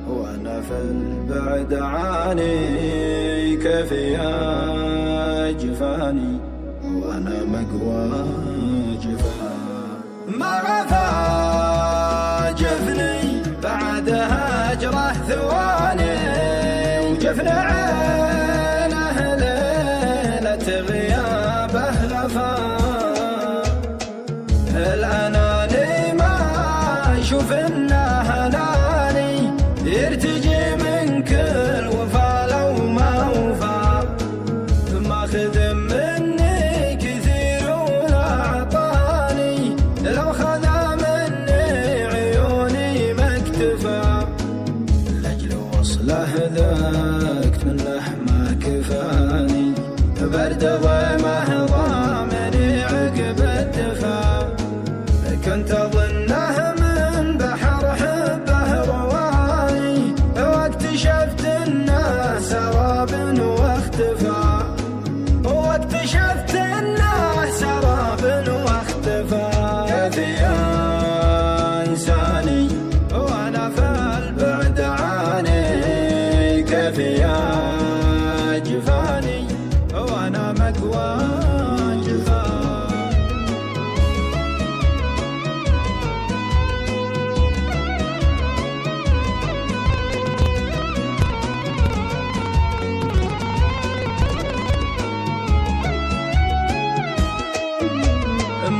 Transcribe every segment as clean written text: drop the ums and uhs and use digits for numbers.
وانا في البعد عاني، كيف يا جفاني وانا مقوى جفان. ما عفا جفني بعد هجره ثواني، وجفن عينه ليلة غيابه غفا. الأناني ما أشوف إنه هناني، يرتجي من كل وفا لو ما وفا. ماخذ مني كثير ولا أعطاني، لو خذ مني عيوني ما اكتفى. لأجل وصله ذقت منه ما كفاني، برد ضيمه ضامني عقب الدفا. كنت أظنه من بحر حبه رواني، واكتشفت إنه سراب واختفى. واكتشفت إنه سراب واختفى. كيف يا إنساني وأنا في البعد عاني، كيف يا جفاني وأنا مقوى جفان.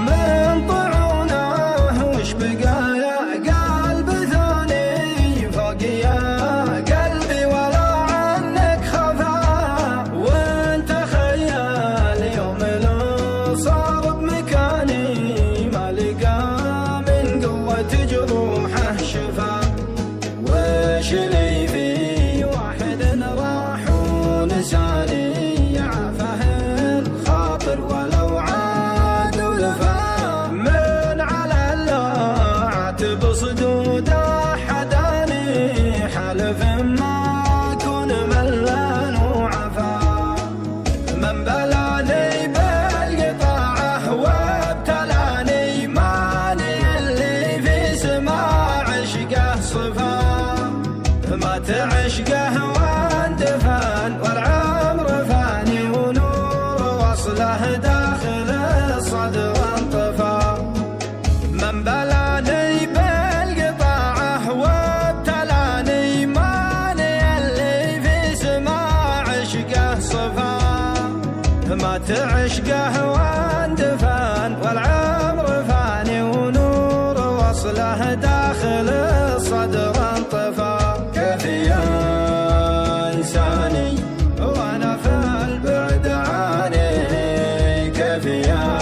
من طعونه وش بقايا قلب ثاني فوق يا قلبي، ولا عنك خفا. وانت خيال يوم لو صار بمكاني، ما لقى من قوة جروحه شفا. وش لي في واحد راح ونساني، يعافه الخاطر ولو عاد ولفا. من على اللوعات بصدود حداني، حلف ما أكون ملان وعفا. من بلاني بالقطاعه وابتلاني، ماني اللي في سماع عشقه صفا. ما تعشقه واندفن والعمر فاني، ونور وصله داخل الصدر انطفى. من بلاني بالقطاعه وابتلاني، ماني اللي في سماع عشقه صفا. ما تعشقه واندفن والعمر فاني، ونور وصله داخل الصدر انطفى. كيف يا إنساني وأنا في البعد عاني، كيف يا